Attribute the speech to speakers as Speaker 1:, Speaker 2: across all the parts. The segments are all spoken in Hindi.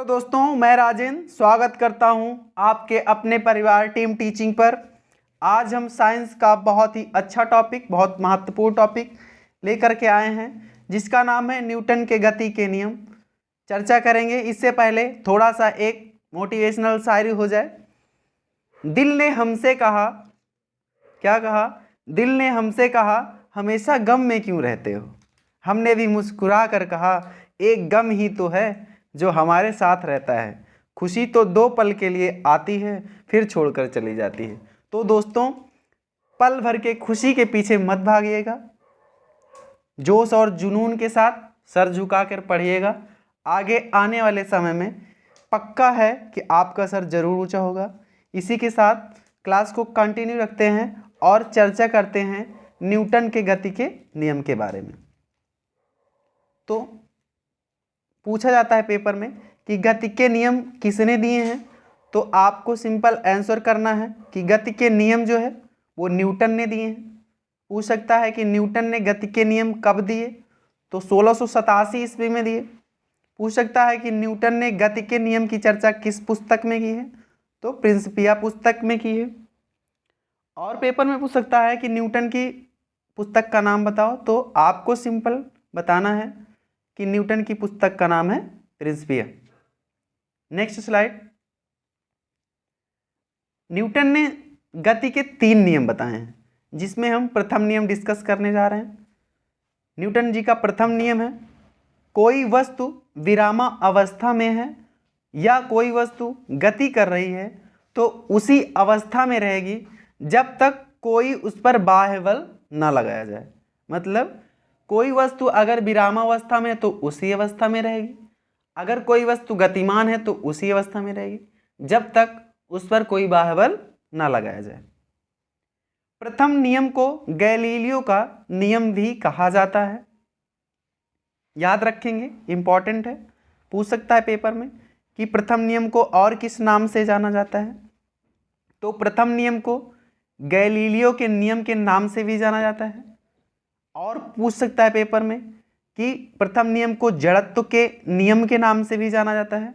Speaker 1: दोस्तों, मैं राजेंद्र स्वागत करता हूं आपके अपने परिवार टीम टीचिंग पर। आज हम साइंस का बहुत ही अच्छा टॉपिक, बहुत महत्वपूर्ण टॉपिक लेकर के आए हैं, जिसका नाम है न्यूटन के गति के नियम। चर्चा करेंगे। इससे पहले थोड़ा सा एक मोटिवेशनल शायरी हो जाए। दिल ने हमसे कहा, क्या कहा? दिल ने हमसे कहा, हमेशा गम में क्यों रहते हो? हमने भी मुस्कुरा कर कहा, एक गम ही तो है जो हमारे साथ रहता है। खुशी तो 2 पल के लिए आती है, फिर छोड़कर चली जाती है। तो दोस्तों, पल भर के खुशी के पीछे मत भागिएगा, जोश और जुनून के साथ सर झुकाकर पढ़िएगा। आगे आने वाले समय में पक्का है कि आपका सर जरूर ऊंचा होगा। इसी के साथ क्लास को कंटिन्यू रखते हैं और चर्चा करते हैं न्यूटन के गति के नियम के बारे में। तो पूछा जाता है पेपर में कि गति के नियम किसने दिए हैं, तो आपको सिंपल आंसर करना है कि गति के नियम जो है वो न्यूटन ने दिए हैं। पूछ सकता है कि न्यूटन ने गति के नियम कब दिए, तो 1687 ईस्वी में दिए। पूछ सकता है कि न्यूटन ने गति के नियम की चर्चा किस पुस्तक में की है, तो प्रिंसिपिया पुस्तक में की है। और पेपर में पूछ सकता है कि न्यूटन की पुस्तक का नाम बताओ, तो आपको सिंपल बताना है कि न्यूटन की पुस्तक का नाम है प्रिंसिपिया। Next slide. न्यूटन ने गति के 3 नियम बताए हैं, जिसमें हम प्रथम नियम डिस्कस करने जा रहे हैं। न्यूटन जी का प्रथम नियम है, कोई वस्तु विरामावस्था में है या कोई वस्तु गति कर रही है तो उसी अवस्था में रहेगी जब तक कोई उस पर बाह्य बल न लगाया जाए। मतलब कोई वस्तु अगर विरामावस्था में है तो उसी अवस्था में रहेगी, अगर कोई वस्तु गतिमान है तो उसी अवस्था में रहेगी जब तक उस पर कोई बाह्य बल न लगाया जाए। प्रथम नियम को गैलीलियो का नियम भी कहा जाता है। याद रखेंगे, इंपॉर्टेंट है। पूछ सकता है पेपर में कि प्रथम नियम को और किस नाम से जाना जाता है, तो प्रथम नियम को गैलीलियो के नियम के नाम से भी जाना जाता है। और पूछ सकता है पेपर में कि प्रथम नियम को जड़त्व के नियम के नाम से भी जाना जाता है।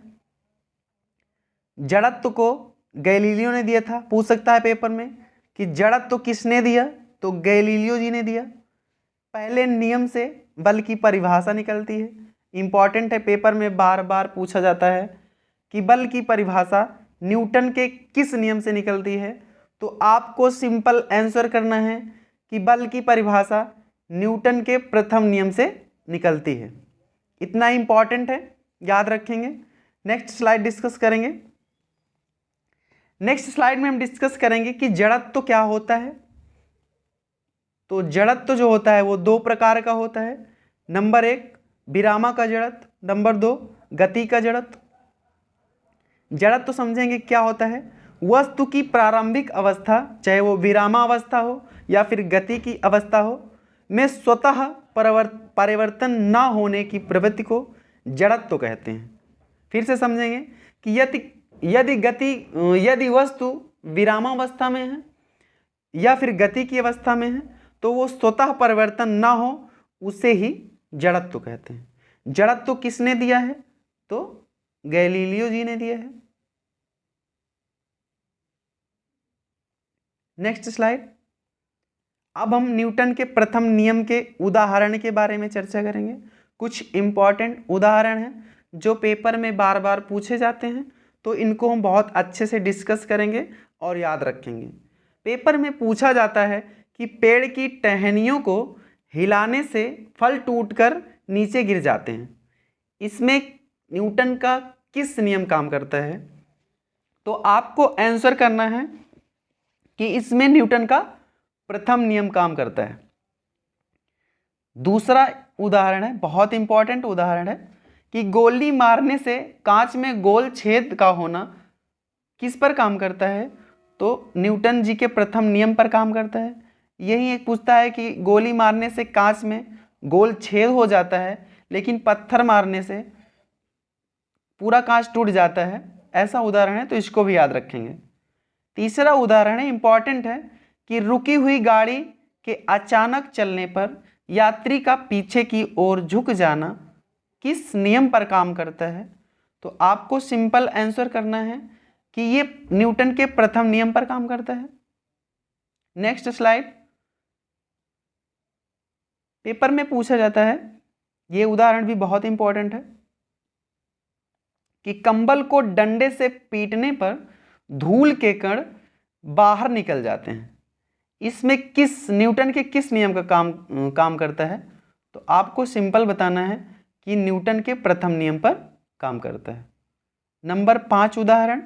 Speaker 1: जड़त्व को गैलीलियो ने दिया था। पूछ सकता है पेपर में कि जड़त्व किसने दिया, तो गैलीलियो जी ने दिया। पहले नियम से बल की परिभाषा निकलती है। इंपॉर्टेंट है, पेपर में बार बार पूछा जाता है कि बल की परिभाषा न्यूटन के किस नियम से निकलती है, तो आपको सिंपल आंसर करना है कि बल की परिभाषा न्यूटन के प्रथम नियम से निकलती है। इतना इंपॉर्टेंट है, याद रखेंगे। नेक्स्ट स्लाइड डिस्कस करेंगे। नेक्स्ट स्लाइड में हम डिस्कस करेंगे कि जड़त्व क्या होता है। तो जड़त्व जो होता है वो 2 प्रकार का होता है। नंबर 1 विरामा का जड़त्व, नंबर 2 गति का जड़त्व। जड़त्व समझेंगे क्या होता है। वस्तु की प्रारंभिक अवस्था, चाहे वो विरामावस्था हो या फिर गति की अवस्था हो, में स्वतः परिवर्तन न होने की प्रवृत्ति को जड़त्व कहते हैं। फिर से समझेंगे कि यदि वस्तु विरामावस्था में है या फिर गति की अवस्था में है तो वो स्वतः परिवर्तन ना हो, उसे ही जड़त्व कहते हैं। जड़त्व किसने दिया है, तो गैलीलियो जी ने दिया है। Next slide. अब हम न्यूटन के प्रथम नियम के उदाहरण के बारे में चर्चा करेंगे। कुछ इंपॉर्टेंट उदाहरण हैं जो पेपर में बार बार पूछे जाते हैं, तो इनको हम बहुत अच्छे से डिस्कस करेंगे और याद रखेंगे। पेपर में पूछा जाता है कि पेड़ की टहनियों को हिलाने से फल टूटकर नीचे गिर जाते हैं। इसमें न्यूटन का किस नियम काम करता है, तो आपको आंसर करना है कि इसमें न्यूटन का प्रथम नियम काम करता है। दूसरा उदाहरण है, बहुत इंपॉर्टेंट उदाहरण है, कि गोली मारने से कांच में गोल छेद का होना किस पर काम करता है, तो न्यूटन जी के प्रथम नियम पर काम करता है। यही एक पूछता है कि गोली मारने से कांच में गोल छेद हो जाता है लेकिन पत्थर मारने से पूरा कांच टूट जाता है, ऐसा उदाहरण है, तो इसको भी याद रखेंगे। तीसरा उदाहरण है, इंपॉर्टेंट है, कि रुकी हुई गाड़ी के अचानक चलने पर यात्री का पीछे की ओर झुक जाना किस नियम पर काम करता है, तो आपको सिंपल आंसर करना है कि ये न्यूटन के प्रथम नियम पर काम करता है। Next slide. पेपर में पूछा जाता है, ये उदाहरण भी बहुत इंपॉर्टेंट है, कि कंबल को डंडे से पीटने पर धूल के कण बाहर निकल जाते हैं। इसमें किस न्यूटन के किस नियम का काम करता है? तो आपको सिंपल बताना है कि न्यूटन के प्रथम नियम पर काम करता है। नंबर 5 उदाहरण,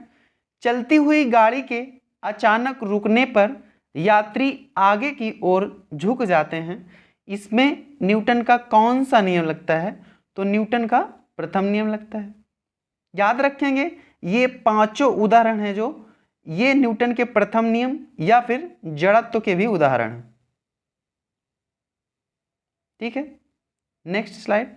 Speaker 1: चलती हुई गाड़ी के अचानक रुकने पर यात्री आगे की ओर झुक जाते हैं। इसमें न्यूटन का कौन सा नियम लगता है? तो न्यूटन का प्रथम नियम लगता है। याद रखेंगे ये पांचों उदाहरण हैं जो ये न्यूटन के प्रथम नियम या फिर जड़त्व के भी उदाहरण हैं। ठीक है, नेक्स्ट स्लाइड।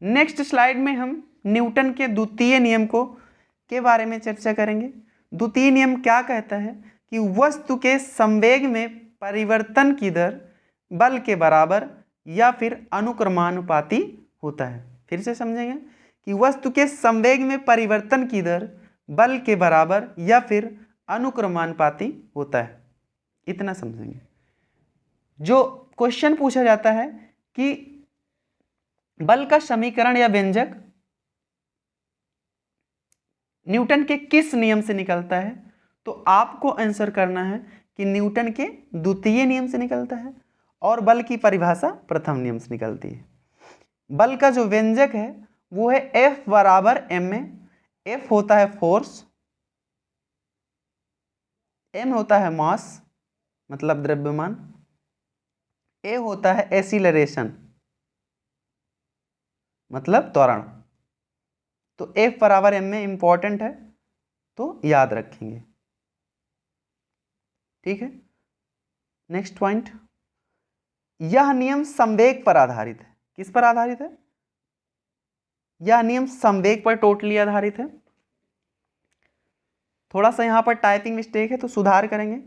Speaker 1: नेक्स्ट स्लाइड में हम न्यूटन के द्वितीय नियम के बारे में चर्चा करेंगे। द्वितीय नियम क्या कहता है कि वस्तु के संवेग में परिवर्तन की दर बल के बराबर या फिर अनुक्रमानुपाती होता है। फिर से समझेंगे कि वस्तु के संवेग में परिवर्तन की दर बल के बराबर या फिर अनुक्रमानुपाती होता है, इतना समझेंगे। जो क्वेश्चन पूछा जाता है कि बल का समीकरण या व्यंजक न्यूटन के किस नियम से निकलता है, तो आपको आंसर करना है कि न्यूटन के द्वितीय नियम से निकलता है और बल की परिभाषा प्रथम नियम से निकलती है। बल का जो व्यंजक है वो है F बराबर ma। F होता है फोर्स, m होता है मास मतलब द्रव्यमान, a होता है एक्सीलरेशन मतलब त्वरण। तो F बराबर m में इंपॉर्टेंट है तो याद रखेंगे। ठीक है, नेक्स्ट पॉइंट, यह नियम संवेग पर आधारित है। किस पर आधारित है? यह नियम संवेग पर टोटली आधारित है। थोड़ा सा यहां पर टाइपिंग मिस्टेक है तो सुधार करेंगे।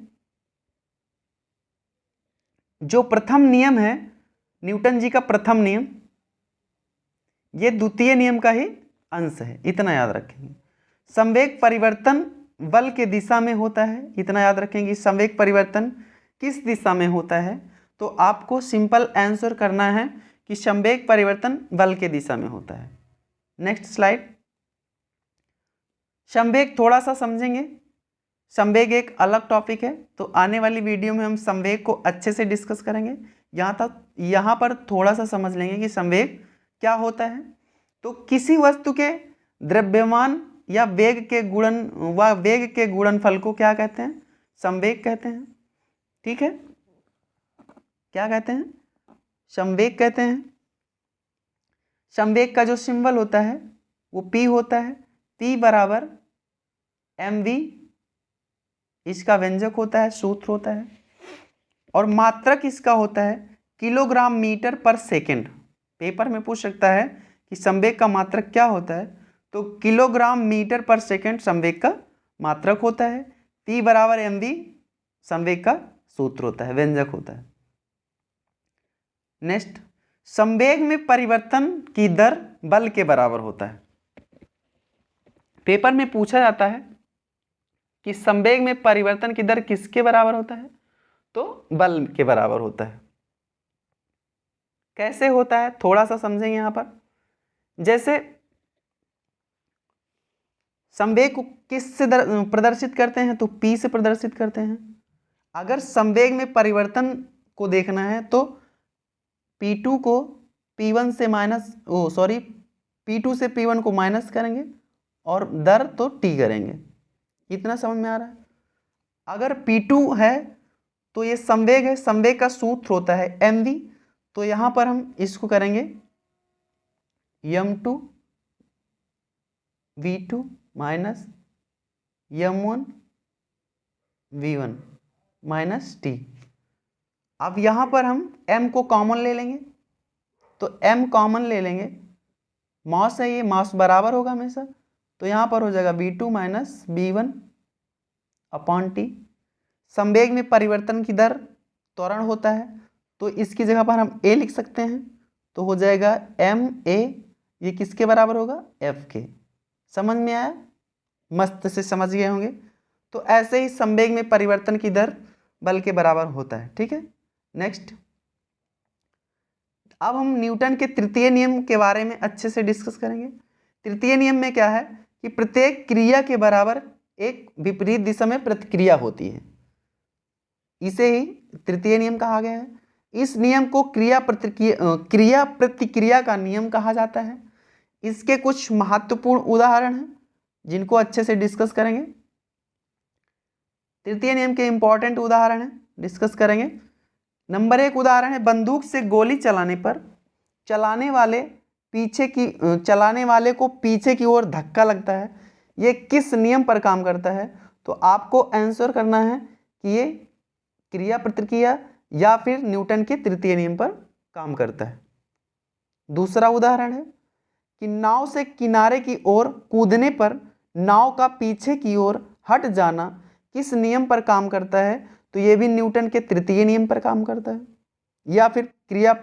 Speaker 1: जो प्रथम नियम है न्यूटन जी का प्रथम नियम, ये द्वितीय नियम का ही अंश है, इतना याद रखेंगे। संवेग परिवर्तन बल के दिशा में होता है, इतना याद रखेंगे। संवेग परिवर्तन किस दिशा में होता है? तो आपको सिंपल आंसर करना है कि संवेग परिवर्तन बल के दिशा में होता है। Next slide. संवेग थोड़ा सा समझेंगे। संवेग एक अलग टॉपिक है, तो आने वाली वीडियो में हम संवेग को अच्छे से डिस्कस करेंगे। यहाँ पर थोड़ा सा समझ लेंगे कि संवेग क्या होता है। तो किसी वस्तु के द्रव्यमान या वेग के गुणनफल को क्या कहते हैं? संवेग कहते हैं। ठीक है, क्या कहते हैं? संवेग कहते हैं। संवेग का जो सिंबल होता है वो P होता है। P बराबर mv इसका व्यंजक होता है, सूत्र होता है। और मात्रक इसका होता है किलोग्राम मीटर पर सेकेंड। पेपर में पूछ सकता है कि संवेग का मात्रक क्या होता है, तो किलोग्राम मीटर पर सेकेंड संवेग का मात्रक होता है। P बराबर mv संवेग का सूत्र होता है, व्यंजक होता है। नेक्स्ट, संवेग में परिवर्तन की दर बल के बराबर होता है। पेपर में पूछा जाता है कि संवेग में परिवर्तन की दर किसके बराबर होता है, तो बल के बराबर होता है। कैसे होता है थोड़ा सा समझेंगे यहां पर। जैसे संवेग को किस से प्रदर्शित करते हैं, तो P से प्रदर्शित करते हैं। अगर संवेग में परिवर्तन को देखना है तो P2 को P1 से P2 से P1 को माइनस करेंगे और दर तो T करेंगे। इतना समझ में आ रहा है? अगर P2 है तो ये संवेग है, संवेग का सूत्र होता है mv। तो यहां पर हम इसको करेंगे m2 v2 minus m1 v1 minus t। अब यहां पर हम m को कॉमन ले लेंगे, तो m कॉमन ले लेंगे। मास है, ये मास बराबर होगा हमेशा, तो यहां पर हो जाएगा v2 minus v1 upon t। संवेग में परिवर्तन की दर त्वरण होता है, तो इसकी जगह पर हम a लिख सकते हैं, तो हो जाएगा ma। ये किसके बराबर होगा? f के। समझ में आया? मस्त से समझ गए होंगे। तो ऐसे ही संवेग में परिवर्तन की दर बल के बराबर होता है। ठीक है, नेक्स्ट अब हम न्यूटन के तृतीय नियम के बारे में अच्छे से डिस्कस करेंगे। तृतीय नियम में क्या है कि प्रत्येक क्रिया के बराबर एक विपरीत दिशा में प्रतिक्रिया होती है, इसे ही तृतीय नियम कहा गया है। इस नियम को क्रिया प्रतिक्रिया का नियम कहा जाता है। इसके कुछ महत्वपूर्ण उदाहरण हैं जिनको अच्छे से डिस्कस करेंगे। तृतीय नियम के इंपॉर्टेंट उदाहरण हैं, डिस्कस करेंगे। नंबर 1 उदाहरण है, बंदूक से गोली चलाने पर चलाने वाले को पीछे की ओर धक्का लगता है। ये किस नियम पर काम करता है? तो आपको आंसर करना है कि ये क्रिया प्रतिक्रिया या फिर न्यूटन के तृतीय नियम पर काम करता है। दूसरा उदाहरण है कि नाव से किनारे की ओर कूदने पर नाव का पीछे की ओर हट जाना किस नियम पर काम करता है? तो ये भी न्यूटन के तृतीय नियम पर काम करता है या फिर क्रिया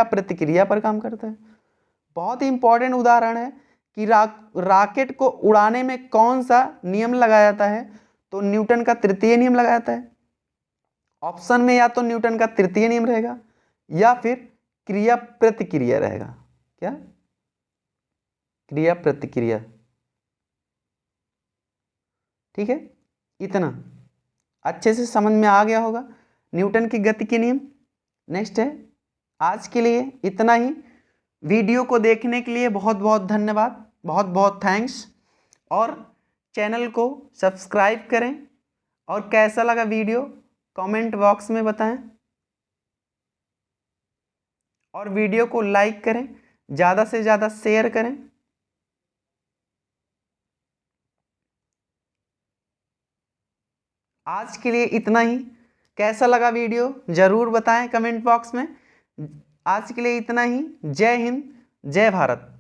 Speaker 1: प्रतिक्रिया पर काम करता है। बहुत ही इंपॉर्टेंट उदाहरण है कि रॉकेट को उड़ाने में कौन सा नियम लगाया जाता है? तो न्यूटन का तृतीय नियम लगाया जाता है। ऑप्शन में या तो न्यूटन का तृतीय नियम रहेगा या फिर क्रिया प्रतिक्रिया रहेगा। क्या? क्रिया प्रतिक्रिया। ठीक है, इतना अच्छे से समझ में आ गया होगा न्यूटन की गति के नियम। नेक्स्ट है, आज के लिए इतना ही। वीडियो को देखने के लिए बहुत बहुत धन्यवाद, बहुत बहुत थैंक्स। और चैनल को सब्सक्राइब करें और कैसा लगा वीडियो कमेंट बॉक्स में बताएं और वीडियो को लाइक करें, ज़्यादा से ज़्यादा शेयर करें। आज के लिए इतना ही। कैसा लगा वीडियो ज़रूर बताएं कमेंट बॉक्स में। आज के लिए इतना ही। जय हिंद, जय भारत।